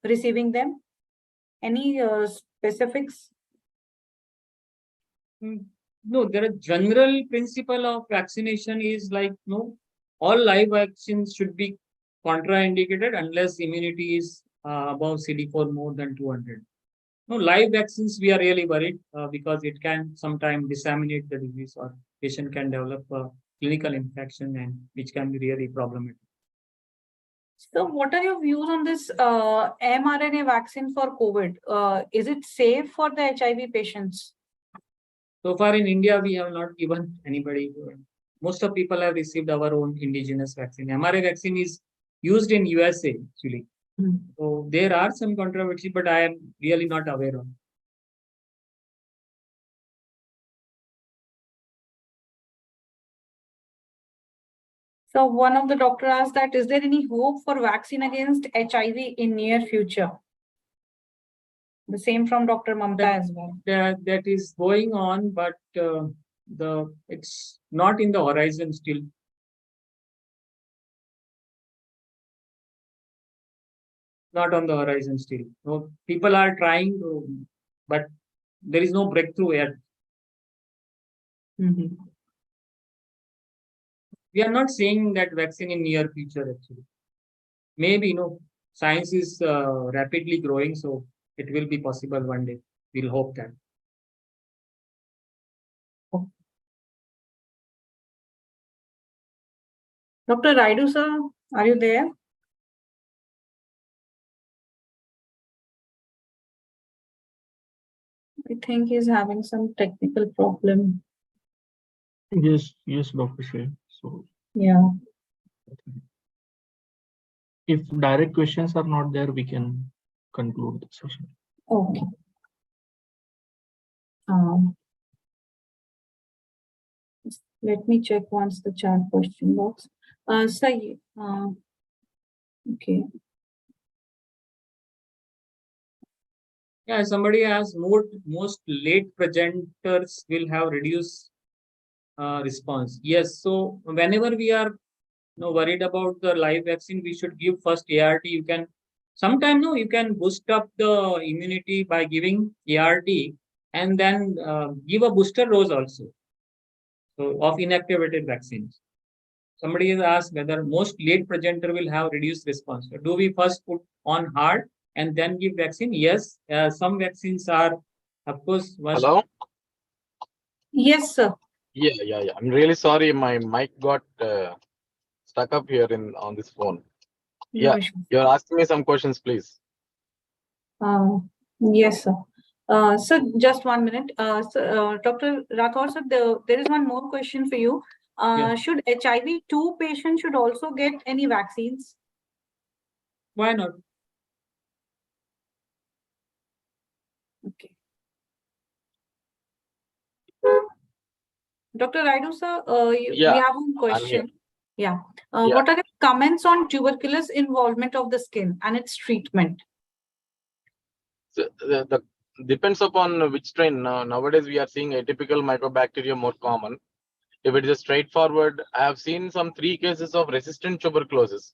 receiving them? Any specifics? No, there are general principle of vaccination is like, no, all live vaccines should be contraindicated unless immunity is above CD4 more than 200. No, live vaccines, we are really worried because it can sometimes disseminate the disease, or patient can develop a clinical infection, and which can be really problematic. So what are your views on this mRNA vaccine for COVID? Is it safe for the HIV patients? So far in India, we have not given anybody. Most of people have received our own indigenous vaccine. mRNA vaccine is used in USA actually. So there are some controversy, but I am really not aware of. So one of the doctor asked that, is there any hope for vaccine against HIV in near future? The same from Dr. Mamta as well. That is going on, but it's not in the horizon still. Not on the horizon still. No, people are trying to, but there is no breakthrough yet. We are not seeing that vaccine in near future actually. Maybe, science is rapidly growing, so it will be possible one day. We'll hope that. Dr. Rayudu, sir, are you there? I think he's having some technical problem. Yes, Dr. Shreya. So Yeah. if direct questions are not there, we can conclude the session. Okay. Let me check once the chat question box. Okay. Yeah, somebody asked, most late presenters will have reduced response. Yes, so whenever we are worried about the live vaccine, we should give first ART. You can sometimes you can boost up the immunity by giving ART, and then give a booster dose also. So of inactivated vaccines. somebody has asked whether most late presenter will have reduced response. So do we first put on hard and then give vaccine? Yes, some vaccines are, of course, Hello? Yes, sir. Yeah. I'm really sorry. My mic got stuck up here on this phone. No Yeah, issue. you're asking me some questions, please. Yes, sir. Sir, just 1 minute. Dr. Rathod, sir, there is one more question for you. Yeah. Should HIV-2 patients should also get any vaccines? Why not? Okay. Dr. Rayudu, sir, we Yeah, have one I'm here. question. Yeah. Yeah. What are the comments on tuberculosis involvement of the skin and its treatment? So the depends upon which strain. Nowadays, we are seeing atypical mycobacteria more common. If it is a straightforward, I have seen some 3 cases of resistant tuberculosis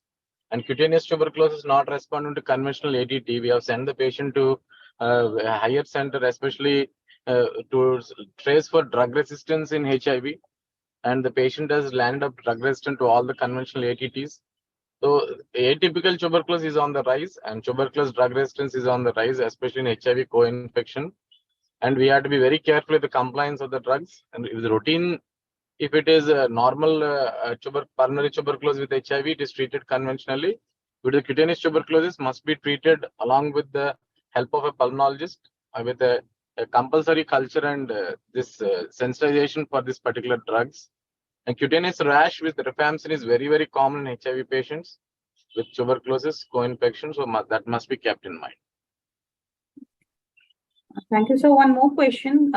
and cutaneous tuberculosis not responding to conventional ATT. We have sent the patient to a higher center, especially to trace for drug resistance in HIV. And the patient has landed up drug resistant to all the conventional ATTs. So atypical tuberculosis is on the rise and tuberculosis drug resistance is on the rise, especially in HIV co-infection. And we have to be very careful with the compliance of the drugs. And if the routine, if it is a normal pulmonary tuberculosis with HIV, it is treated conventionally. With the cutaneous tuberculosis must be treated along with the help of a pulmonologist with a compulsory culture and this sensitization for this particular drugs. And cutaneous rash with rifampicin is very, very common in HIV patients with tuberculosis co-infection. So that must be kept in mind. Thank you. So one more question.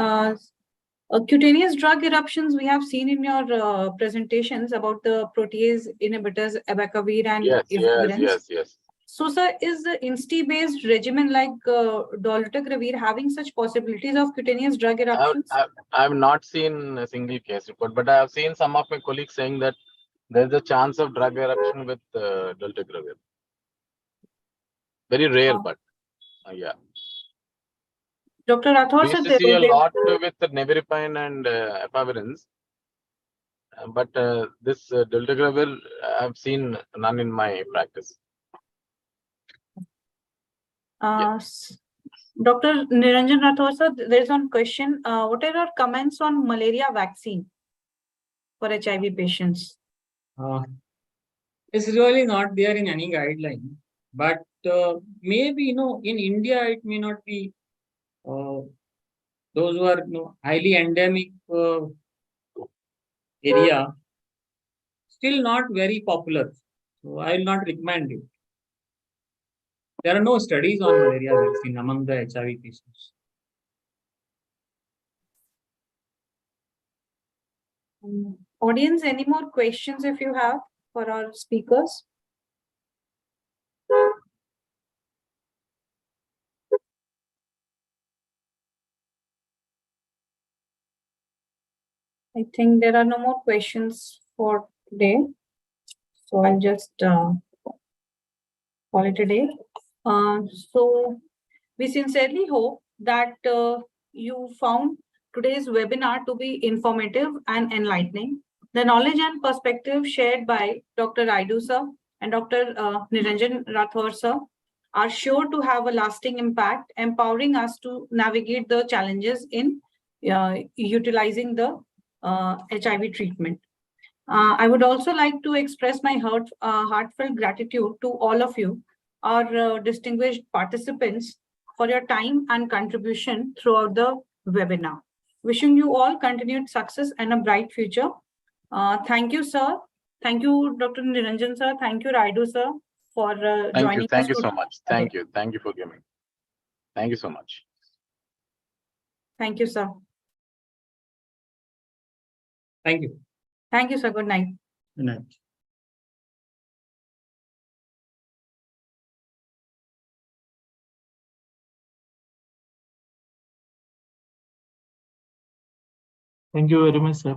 Cutaneous drug eruptions we have seen in your presentations about the protease inhibitors, abacavir and efavirenz. Yes. So, sir, is the INSTI-based regimen like dolutegravir having such possibilities of cutaneous drug eruptions? I have not seen a single case report, but I have seen some of my colleagues saying that there's a chance of drug eruption with dolutegravir. Very rare, but yeah. Dr. Rathod We used said to see a lot with the nevirapine and efavirenz, but this dolutegravir I've seen none in my practice. Dr. Niranjan Rathod, sir, there is one question. What are your comments on malaria vaccine for HIV patients? It's really not there in any guideline, but maybe, in India, it may not be those who are highly endemic area, still not very popular. So I will not recommend it. There are no studies on malaria vaccine among the HIV patients. Audience, any more questions if you have for our speakers? I think there are no more questions for today. So I'll just call it a day. So we sincerely hope that you found today's webinar to be informative and enlightening. The knowledge and perspective shared by Dr. Rayudu sir and Dr. Niranjan Rathod sir are sure to have a lasting impact, empowering us to navigate the challenges in utilizing the HIV treatment. I would also like to express my heartfelt gratitude to all of you, our distinguished participants, for your time and contribution throughout the webinar. Wishing you all continued success and a bright future. Thank you, sir. Thank you, Dr. Niranjan, sir. Thank you, Rayudu, sir, for joining us. Thank you so much. Thank you for giving. Thank you so much. Thank you, sir. Thank you. Thank you, sir. Good night. Good night. Thank you very much, sir.